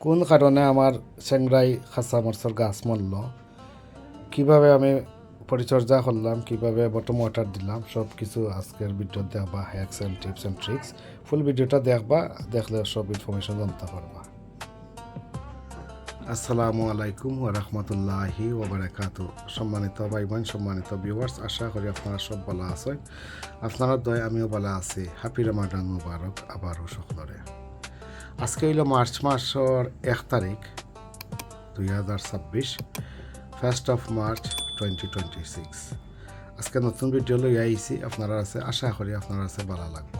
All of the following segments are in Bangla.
কোন কারণে আমার চেংরাই খাঁচা মরচর গাছ মরল, কীভাবে আমি পরিচর্যা করলাম, কীভাবে বটম ওয়াটার দিলাম, সব কিছু আজকের ভিডিও দেখবা। Hacks and tips and tricks full ভিডিওটা দেখবা, দেখলে সব ইনফরমেশন জানতে পারবা। আসসালামু আলাইকুম ওয়া রাহমাতুল্লাহি ওয়া বারাকাতু। সম্মানিত ভাই বোন, সম্মানিত ভিউয়ার্স, আশা করি আপনারা সব ভালো আছেন। আপনারা দয় আমিও ভালো আছি। হ্যাপি রমাদান মুবারক আবারও সকলরে। আজকে হইল মার্চ মাসের 1 তারিখ 2026, 1st of March 2026। আজকে নতুন ভিডিও লই আইছি আপনারা আছে, আশা করি আপনারা আছে ভালো লাগবে।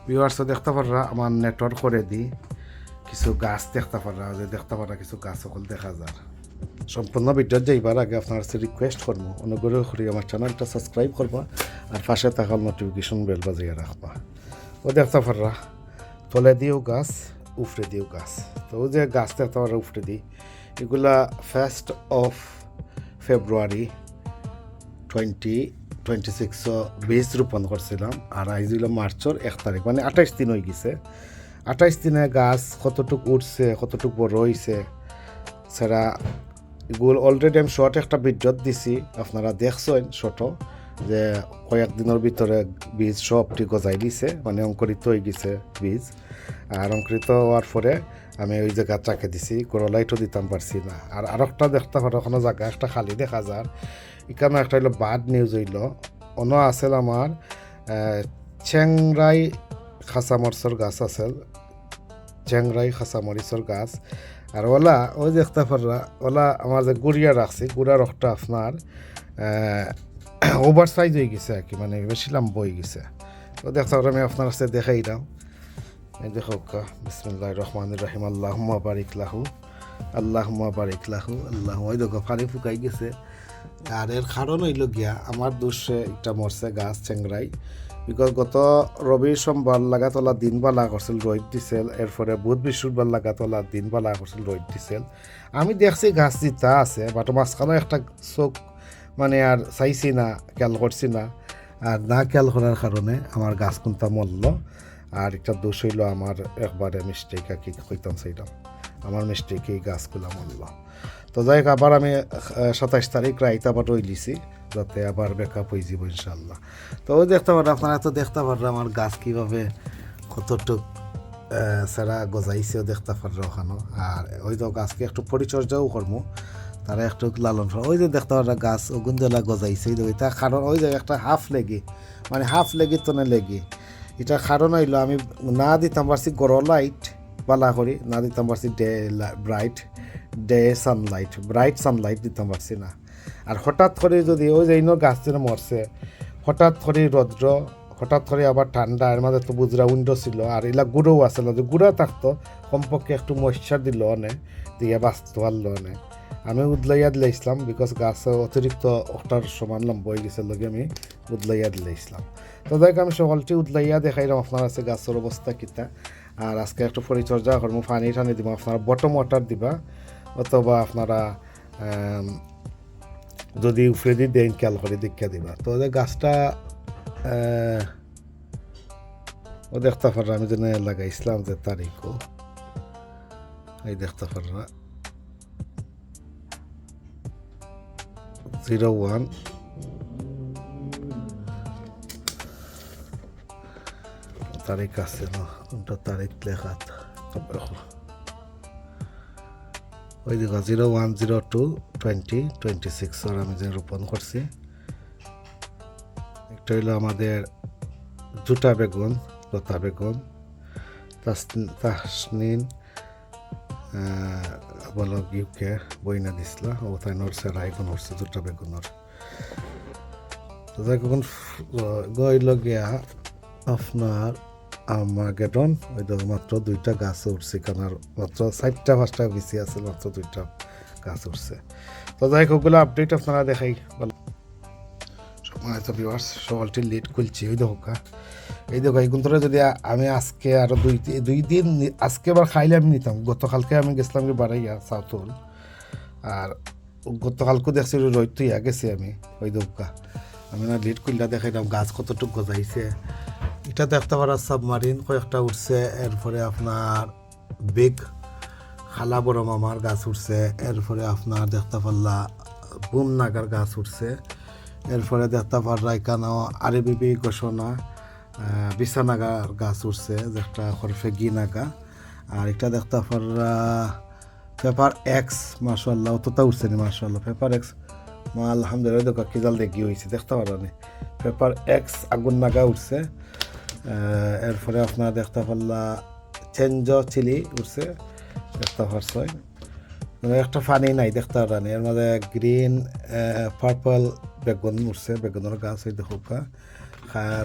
ভিউয়ার্সও দেখতে পাররা আমার নেটওয়ার্ক করে দিই কিছু গাছ দেখতে পাররা, যে দেখতে পাররা কিছু গাছ সকল দেখা যায়। সম্পূর্ণ ভিডিও যাইবার আগে আপনার কাছে রিকোয়েস্ট করবো, অনুগ্রহ করি আমার চ্যানেলটা সাবস্ক্রাইব করবা আর পাশে থাকা নোটিফিকেশন বেল বাজিয়ে রাখবা। ও দেখতে পাররা তলে দিয়েও গাছ, উফরে দিয়েও গাছ। তো ও যে গাছ দেখতে পাররা উফরে দিই, এগুলা 1st of February 2026 বীজ রোপণ করছিলাম। আর আজ হইল মার্চের 1 তারিখ, মানে 28 দিন হয়ে গেছে। 28 দিনে গাছ কতটুক উঠছে, কতটুক বড় হয়েছে সেটা এগুলো অলরেডি আমি শর্ট একটা ভিডিও দিছি, আপনারা দেখছেন ছোট, যে কয়েকদিনের ভিতরে বীজ সবটি গজাই দিছে, মানে অঙ্কুরিত হয়ে গেছে বীজ। আর অঙ্কুরিত হওয়ার পরে আমি ওই জায়গাটা রেখে দিছি, লাইটও দিতাম পারছি না। আর আরেকটা দেখতে পারো, কোনো জায়গা একটা খালি দেখা যায়, এখানে একটা হইলো বাদ নিউজ হইল। অন্য আছিল আমার চেংরাই খাঁচা মরিচর গাছ আছে, চেংরাই খাঁচা মরিচর গাছ। আর ওলা ওই দেখতে পাররা, ওলা আমার যে গুড়িয়া রাখছি, গুড়া রকটা আপনার ওভার সাইজ হয়ে গেছে আর কি, মানে বেশি লম্বা হয়ে গেছে। তো দেখতে পারো, আমি আপনার কাছে দেখাই দাও। এই দেখো, বিসমিল্লাহির রহমানির রহিম, আল্লাহুম্মা বারিক লাহু, আল্লাহুম্মা বারিক লাহু, আল্লাহ। ওই দেখো পানি ফুকাই গেছে। আর এর কারণ হইল গিয়া আমার দোষে একটা মরছে গাছ চেংরাই, বিকজ গত রবি সোমবার লাগাতলা দিন বালা করছিল, রোদ দিছিল। এরপরে বুধ বৃহস্পতিবার লাগাতলা দিন বালা করছিল, রোদ দিছিল। আমি দেখছি গাছ জিতা আছে, বাট মাঝখানে একটা চোখ মানে আর চাইছি না, খেয়াল করছি না। আর না খেয়াল করার কারণে আমার গাছ কোনটা মরল। আর একটা দোষ হইল আমার, একবারে মিস্টেক আর কি কইতাম চাইলাম, আমার মিস্টেকে এই গাছগুলো মরল। তো যাই হোক, আবার আমি 27 তারিখ রাইত আবার রই লিছি, যাতে আবার ব্যাকআপ হয়ে যাব ইনশাল্লাহ। তো ওই দেখতে পারেন, আপনারা তো দেখতে পারেন আমার গাছ কীভাবে কতটুক সেরা গজাইছেও দেখতে পারেন ওখানে। আর ওই তো গাছকে একটু পরিচর্যাও করবো, তারা একটু লালন পালন। ওই যে দেখতে পারেন গাছ ওগুনজলা গজাইছে, এটা কারণ ওই যে একটা হাফ লেগে, মানে হাফ লেগে তো না লেগে। এটা কারণ হইলো আমি না দিতাম পারছি গড় লাইট বালা করি, না দিতাম পারছি ব্রাইট সানলাইট দিতাম পারছি না। আর হঠাৎ করে যদি ওই যে গাছ যেন মরছে, হঠাৎ করে রৌদ্র, হঠাৎ করে আবার ঠান্ডা, এর মাঝে তো বুজরা উইন্ডো ছিল। আর এগুলা গুঁড়োও আসে না, যে গুঁড়া থাকতো কমপক্ষে একটু ময়শ্চার দিল অনে, দিয়ে বাঁচতে পারলো অনে। আমি উদলাইয়া দিলাইছিলাম, বিকজ গাছ অতিরিক্ত ওটার সমান লম্বা হয়ে গেছে, লগে আমি উদলাইয়া দিলাইছিলাম। তো দেখ আমি সকলটি উদলাইয়া দেখাইলাম আপনার আছে গাছের অবস্থা কিতা। আর আজকে একটু পরিচর্যা করবো, পানি টানি দিব, আপনারা বটম ওয়াটার দিবা, অথবা আপনারা যদি উফরে দিয়ে দেন খেয়াল করে দীক্ষা দিবা। তো ওদের গাছটা ও দেখতে পাররা, আমি যেন লাগাইছিলাম যে তারিখও এই দেখতে পাররা 01 তারিখ আছে না, কোনটা তারিখ লেখা ওই দেখো 01/02/2026 আমি যে রোপণ করছি। একটা হইলো আমাদের জুটা বেগুন, লতা বেগুন, তাসনিন বলো গিফকে বইনা দিছিল, ও তাই নড়ছে, রাইগুন হচ্ছে জুটা বেগুনের। তো দেখুন গইল গিয়া আপনার আমার গেটন, ওই দেখো মাত্র 2টা গাছ উঠছে, কারণ আর মাত্র 4টা 5টা বেশি আছে, মাত্র 2টা গাছ উঠছে। তো যাই হোক, ওগুলো আপডেট আপনারা দেখাই বলো। সময় তো ভিউয়ার্স সকালটি লেট খুলছি। ওই দেখো এই দেখো, এই গুন্তরে যদি আমি আজকে আরও 2 দিন আজকে আবার খাইলে আমি নিতাম। গতকালকে আমি গেছিলাম কি বাড়াইয়া সাউথল, আর গতকালকে দেখছি রোদ তুইয়া গেছি আমি। ওই দেখো আমি না লেট খুললা দেখাইলাম গাছ কতটুকু গজাইছে। এটা দেখতে পারা সাবমারিন কয়েকটা উঠছে, এরপরে আপনার বিগ খালা বড় মামার গাছ উঠছে, এরপরে আপনার দেখতে পারলা বুম নাগার গাছ উঠছে, এরপরে দেখতে পারলা এখানে আরে বিবি ঘোষণা বিছানাগার গাছ উঠছে যেটা হরফে গি নাগা। আর এটা দেখতে পারলা পেপার এক্স, মাশাআল্লাহ অতটা উঠছে নি মাশাআল্লাহ পেপার এক্স মা আলহামদুলিল্লাহ দেখো কি জাল দেখি হয়েছে দেখতে পারলানি পেপার এক্স আগুন নাগা উঠছে। এরপরে আপনার দেখতে পারলা চেঞ্জ চিলি উঠছে দেখতে পারছে, একটা ফানি নাই দেখতে পারানি। এর মধ্যে গ্রিন পার্পল বেগুন উঠছে, বেগুনের গাছ এই দেখো,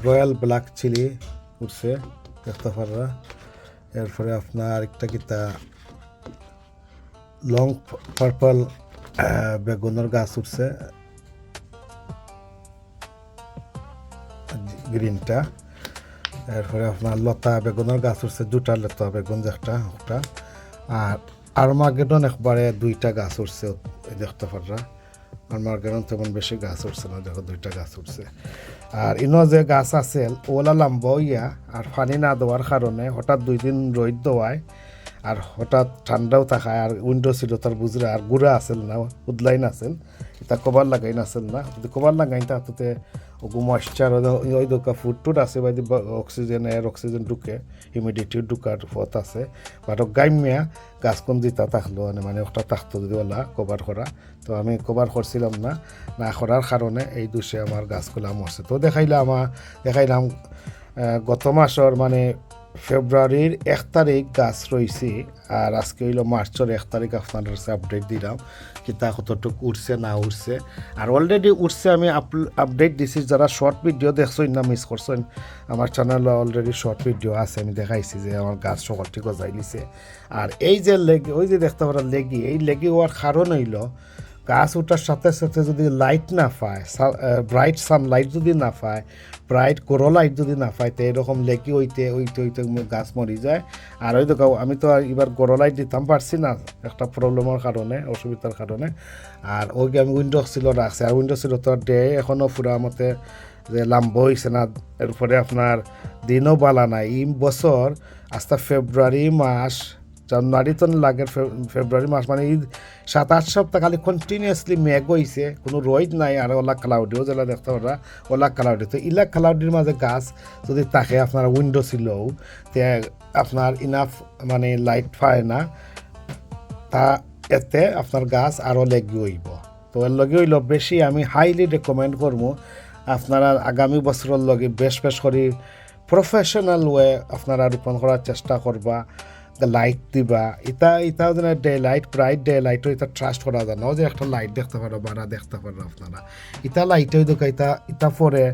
রয়্যাল ব্ল্যাক চিলি উঠছে দেখতে পাররা। এরপরে আপনার একটা কিতা লং পার্পল বেগুনের গাছ উঠছে গ্রিনটা। এরপরে আপনার লতা বেগুনের গাছ উঠছে, দুটা লতা বেগুন যেটা ওটা। আর আর্মাগেডন একবারে দুইটা গাছ উঠছে দেখতে পাররা। আর্মাগেডন তেমন বেশি গাছ উঠছে না, দেখো দুইটা গাছ উঠছে। আর ইনো যে গাছ আছে ওলা লম্বা হইয়া আর পানি না দেওয়ার কারণে হঠাৎ 2 দিন রোদ দেওয়ায় আর হঠাৎ ঠান্ডাও থাকায় আর উইন্ডো ছিল তার বুঝরা আর গুড়া আসেল না, উদলাইন আসেল, এটা কভার লাগাইন আসেল না। যদি কভার লাগাইন তাতে ময়েশ্চার ওই দোকা ফুড টুড আছে বা অক্সিজেন এর অক্সিজেন ঢুকে হিউমিডিটি ঢুকার পথ আছে, বাট গাইমিয়া গাছ কম দিতা থাকলো মানে ওটা থাকতো যদি ওলা কভার করা। তো আমি কভার করছিলাম না, না করার কারণে এই দোষে আমার গাছগুলো মরছে। তো দেখাইলাম গত মাসের মানে ফেব্রুয়ারির 1 তারিখ গাছ রয়েছি, আর আজকে হইল মার্চের 1 তারিখ আপনার কাছে আপডেট দিলাম কিতা কতটুকু উঠছে না উঠছে। আর অলরেডি উঠছে আমি আপডেট দিছি, যারা শর্ট ভিডিও দেখছেন না মিস করছেন আমার চ্যানেলে অলরেডি শর্ট ভিডিও আছে, আমি দেখাইছি যে আমার গাছ সকলটি গজাই নিছে। আর এই যে লেগি ওই যে দেখতে পারা লেগি, এই লেগি হওয়ার কারণ হইল গাছ ওঠার সাথে সাথে যদি লাইট না পায়, ব্রাইট সানলাইট যদি না পায়, ব্রাইট কোরো লাইট যদি না পায়, তো এরকম লেকি হইতে গাছ মরি যায়। আর ওই দেখো আমি তো এবার গোরো লাইট দিতাম পারছি না একটা প্রবলেমের কারণে, অসুবিধার কারণে। আর ওই আমি উইন্ডো ছিল রাখছি, আর উইন্ডো ছিল তো ডে এখনও পুরা মতে যে লাম্ব হয়েছে না, এরপরে আপনার দিনও বালা নাই। এই বছর আস্তে ফেব্রুয়ারি মাস, জানুয়ারি তো লাগে, ফেব্রুয়ারি মাস মানে এই 7-8 সপ্তাহ খালি কন্টিনিউয়াসলি মেঘ হয়েছে, কোনো রোদ নাই। আর ওলা ক্লাউডিও যেটা দেখতে পারা ওলা ক্লাউডি, তো ইলা ক্লাউডির মাঝে গাছ যদি থাকে আপনার উইন্ডো ছিলও তে আপনার ইনাফ মানে লাইট পায় না, তা এতে আপনার গাছ আরও লেগে হইব। তো এর লগে হইল বেশি আমি হাইলি রেকমেন্ড করবো আপনারা আগামী বছরের লগে বেশ করে প্রফেশনাল ওয়ে আপনারা রোপণ করার চেষ্টা করবা, লাইট দিবা। ইটা যেন ডে লাইট, ব্রাইট ডে লাইটও এটা ট্রাস্ট করা যায় না, যে একটা লাইট দেখতে পারো বারা দেখতে পারো আপনারা। ইটা লাইটে দেখা ইটা পরে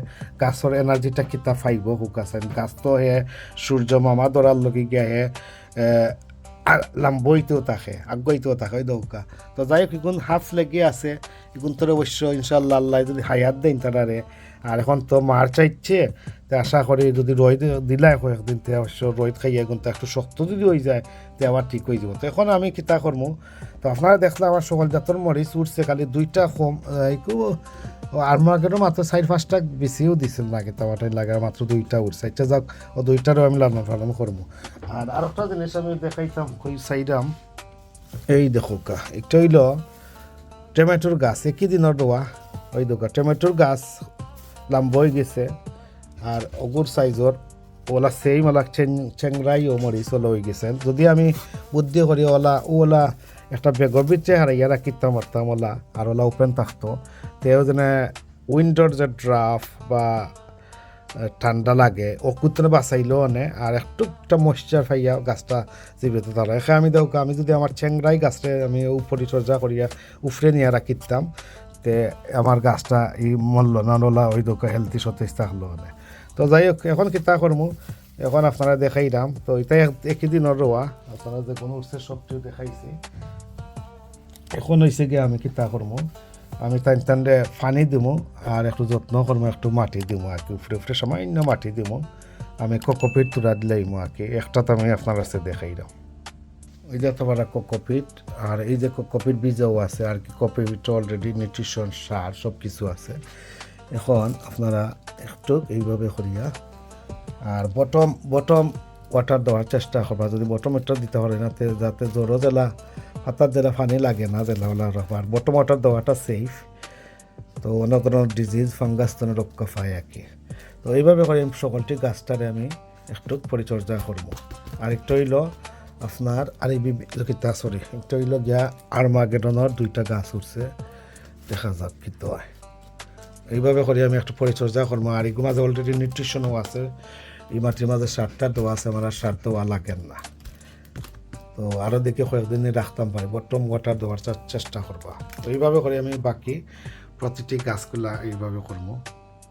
গাছের এনার্জিটা কিতা ফাইব হুক আছে, গাছ তো হে সূর্য মামা ধরার লগে গিয়ে হে লাম্বইতেও থাকে আগুইতেও থাকে ওই দৌকা। তো যাই হোক এখন হাফ লেগে আছে, এখন তোর অবশ্য ইনশাল্লাহ আল্লাহ যদি হায়াত দেন তারারে। আর এখন তো মার চাইছে, তো আশা করি যদি রোদ দিলাই কয়েকদিন তে অবশ্য রোদ খাইয়া এখন তো একটু শক্ত যদি হয়ে যায় তো আবার ঠিক হয়ে যাব। তো এখন আমি কিতা করবো, তো আপনারা দেখলাম আমার সকল জাতর মরিচ উঠছে, খালি 2টা কম আর মার্কেটও মাত্র 4-5টা বেশিও দিছিল না কিতা ওটাই লাগে, মাত্র 2টা উঠছে। এটা যাক ও 2টারও আমি লালন পালন করবো। আর একটা জিনিস আমি দেখাইতাম কই চাইলাম, এই দেখো কা একটা হইল টমেটোর গাছ, একই দিনের দোয়া ওই দোকা টমেটোর গাছ লাম্ব হয়ে গেছে। আর অগুর সাইজর ওলা সেই মালা চেংরাই ও মরিচ ওলা হয়ে গেছেন। যদি আমি বুদ্ধি করি ওলা একটা বেগর বিচ্ছে হারাইয়া রাখিতাম মারতাম ওলা, আর ওলা ওপেন থাকতো, তেও যেন উইন্ডোর যে ড্রাফ বা ঠান্ডা লাগে ও কুতনে বাঁচাইলেও আনে, আর একটা ময়েশ্চার পাইয়া গাছটা জীবিত ধরে। এখানে আমি দেখো আমি যদি আমার চেংরাই গাছটা আমি পরিচর্যা করিয়া উফরে নিয়ে রাখিতাম, তে আমার গাছটা এই মূল্য নলা ওই দোকা হেলদি সতেজ থাকলো মানে। তো যাই হোক এখন কিতা করবো, এখন আপনারা দেখাইলাম। তো এটাই একই দিনের রোয়া, আপনারা যে কোনো উৎসে সবটিও দেখাইছি। এখন হয়েছে গিয়ে আমি কিতা করবো, আমি টানটানরে পানি দিমো আর একটু যত্ন করবো, একটু মাটি দিমো আর কি, উপরে সামান্য মাটি দিমো। আমি কোকোপিট তুলা দিলাইমো আর কি, একটা তো আমি আপনার কাছে দেখাইলাম। ওই যে তোমার কোকোপিট, আর এই যে কোকোপিট বীজও আছে আর কি, কোকোপিট অলরেডি নিউট্রিশন সার সব কিছু আছে। এখন আপনারা একটু এইভাবে করিয়া, আর বটম ওয়াটার দেওয়ার চেষ্টা করবা, যদি বটম ওয়াটার দিতে পারে না যাতে জ্বরও জেলা হাতার জেলা পানি লাগে না জেলা ওলা রাখবার, বটম ওয়াটার দেওয়াটা সেফ। তো অনেক ধরনের ডিজিজ ফাঙ্গাস তো রক্ষা পায় আর কি। তো এইভাবে করে সকলটি গাছটারে আমি একটু পরিচর্যা করব। আর একটু হইল আপনার আর এই কিতা সরি একটু হইল গিয়া আর্মাগেডনের 2টা গাছ উঠছে, দেখা যাক কিন্তু হয়। এইভাবে করে আমি একটু পরিচর্যা করবো। আর এগুলো মাঝে অলরেডি নিউট্রিশনও আছে, এই মাটির মাঝে সারটা দেওয়া আছে, আমার আর সার দেওয়া লাগেন না। তো আরও দেখে কয়েকদিনই রাখতাম পারি, বটম ওয়াটার দেওয়ার চেষ্টা করবা। তো এইভাবে করে আমি বাকি প্রতিটি গাছগুলা এইভাবে করবো,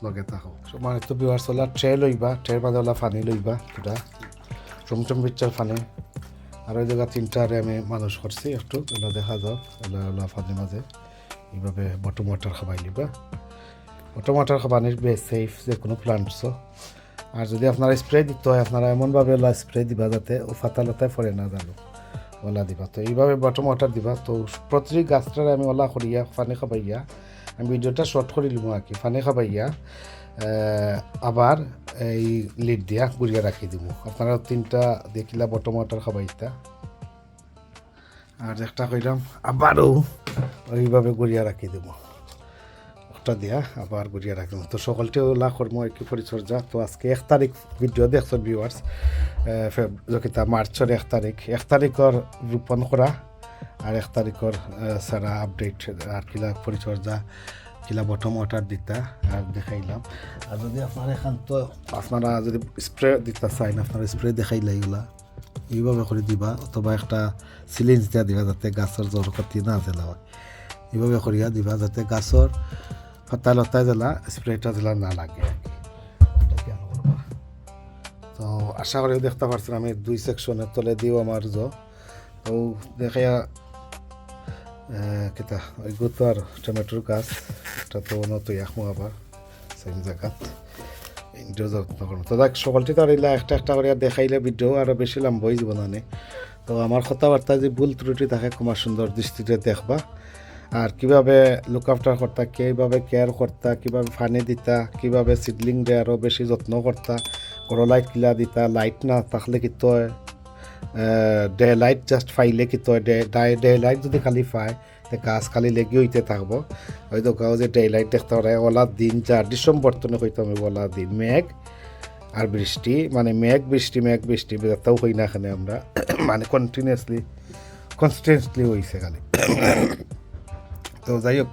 লগে থাকো। মানে তো বিহার চলা ট্রে লইবা, ট্রের মাঝে ওলা পানি লইবা, এটা চমচম বিচ্চার পানি। আর ওই জায়গা 3টারে আমি মানুষ করছি একটু, ওলা দেখা যাক ওলা পানির মাঝে এইভাবে বটম ওয়াটার খাবাই লিবা। বটম ওয়াটার খাবানির বেশ সেফ যে কোনো প্লান্টসও। আর যদি আপনারা স্প্রে দিতে হয়, আপনারা এমনভাবে ওলা স্প্রে দিবা যাতে ও ফাতালতায় পড়ে না জানো, ওলা দিবা। তো এইভাবে বটম ওয়াটার দিবা। তো প্রতিটি গাছটারে আমি ওলা করিয়া পানি খাবাইয়া, আমি ভিডিওটা শর্ট করে লিব আর কি, পানি খাবাইয়া আবার এই লিড দিয়া গুড়িয়া রাখি দিব। আপনারা 3টা দেখিলা বটম ওয়াটার খাবাইতা, আর একটা কইলাম আবারও ওইভাবে গুড়িয়া রাখি দেবো, একটা দিয়া আবার গুড়িয়া রাখলাম। তো সকলটি ওলা কর্ম একই পরিচর্যা। তো আজকে 1 তারিখ ভিডিও দেখছো ভিউয়ার্স, মার্চের 1 তারিখের রোপণ করা, আর 1 তারিখের সারা আপডেট আর কিলা পরিচর্যা কিলা বটম ওয়াটার দিতা আর দেখাইলাম। আর যদি আপনারা এখান তো আপনারা যদি স্প্রে দিতে চান, আপনারা স্প্রে দেখাইলা এগুলা এইভাবে করে দিবা, অথবা একটা সিলিঞ্জ দিয়া দিবা যাতে গাছের জ্বর ক্ষতি না জেলা হয়। এইভাবে করিয়া দিবা যাতে গাছের ফাতালতায় জেলা স্প্রেটা জেলা না লাগে আর কি। তো আশা করি দেখতে পারছেন আমি 2 সেকশনের তলে দিও আমার তো দেখাইয়া কিতা ওই গুতার টমেটোর গাছ এটা তো নতুন এখন আবার সেম জায়গাত ইন্ডিও যত্ন করবো। তো দেখ সকলটি তো আর একটা করে দেখাইলে ভিডিও আরও বেশি লম্বা হয়ে যাব না। তো আমার কথাবার্তা যে ভুল ত্রুটি থাকে খুব সুন্দর দৃষ্টিতে দেখবা। আর কীভাবে লুক আফটার করতা, কীভাবে কেয়ার করতা, কীভাবে পানি দিতা, কীভাবে সিডলিং ডে আরও বেশি যত্ন করতা, বড় লাইট কিলা দিতা, লাইট না থাকলে কি তো ডে লাইট জাস্ট পাইলে কি তো ডে লাইট যদি খালি পায় তো গাছ খালি লেগে হইতে থাকবো। হয়তো গাও যে ডে লাইট দেখতে পারে ওলা দিন যা ডিসেম্বর তো হইতে আমি ওলা দিন মেঘ আর বৃষ্টি, মানে মেঘ বৃষ্টি তাও হই না এখানে আমরা মানে কনস্টিনিউসলি হইছে খালি। তো যাই হোক,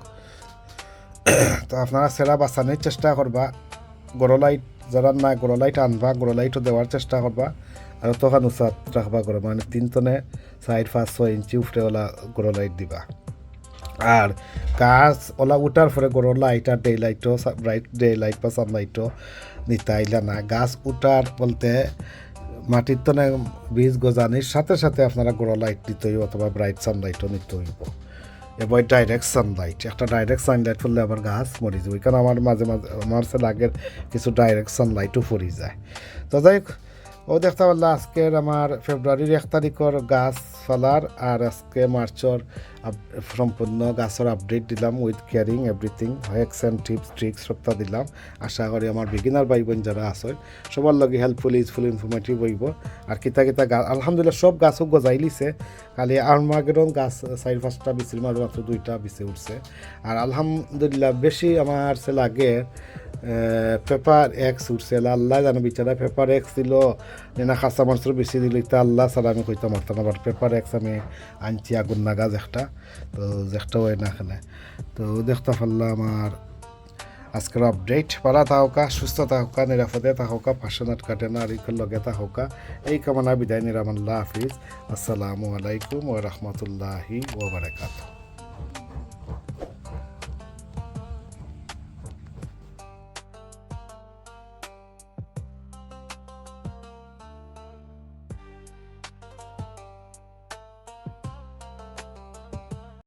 তো আপনারা সেরা বাঁচানোর চেষ্টা করবা, গড় লাইট যারা না গড় লাইট আনবা, গড় লাইটও দেওয়ার চেষ্টা করবা। আর তখন উৎসাত রাখবা করে মানে 3 টনে 4-5-6 ইঞ্চি উপরে ওলা গড় লাইট দিবা। আর গাছ ওলা উঠার পরে গড় লাইট আর ডে লাইটও ব্রাইট ডে লাইট বা সানলাইটও নিতে আইলা না। গাছ উঠার বলতে মাটির তনে বীজ গজানির সাথে সাথে আপনারা গড় লাইট দিতে হইব, অথবা ব্রাইট সানলাইটও নিতে হইব। এবার ডাইরেক্ট সানলাইট, একটা ডাইরেক্ট সানলাইট পড়লে আবার গাছ মরে যাবে, কারণ আমার মাঝে আমার সে লাগের কিছু ডাইরেক্ট সানলাইটও পড়ে যায়। তো যাই হোক, ও দেখতে পারলে আজকের আমার ফেব্রুয়ারির 1 তারিখের গাছ ফালার, আর আজকে মার্চের সম্পূর্ণ গাছের আপডেট দিলাম with caring everything, hacks and tips tricks সবটা দিলাম। আশা করি আমার বিগিনার ভাই বোন যারা আছে সবার লগে হেল্পফুল ইউজফুল ইনফরমেটিভ হইব। আর কিতা গাছ আলহামদুলিল্লাহ সব গাছও গজাই লিছে, খালি আর্মাগেডন গাছ 4-5টা বিচির মাঝে মাত্র 2টা বিচে উঠছে। আর আলহামদুলিল্লাহ বেশি আমার সে লাগে পেপার এক্স উঠছে, আল্লাহ জানো বিচারা পেপার এক্স দিল না খাসা মাংসর বেশি দিল, তা আল্লাহ ছাড়া আমি কইতাম পারতাম। আবার পেপার এক্স আমি আনছি আগুন নাগাজ একটা, তো একটা হয় না এখানে। তো দেখতে পারলাম আমার আজকের আপডেট। ভালো থাকা, সুস্থ থাকা, নিরাপদে থাকা, পাশনাট কাটে না, আর লগে থাকা, এই কামনা বিদায় নিরাম। আল্লাহ হাফিজ, আসসালামু আলাইকুম ওয়া রাহমাতুল্লাহি ওয়া বারাকাতুহু।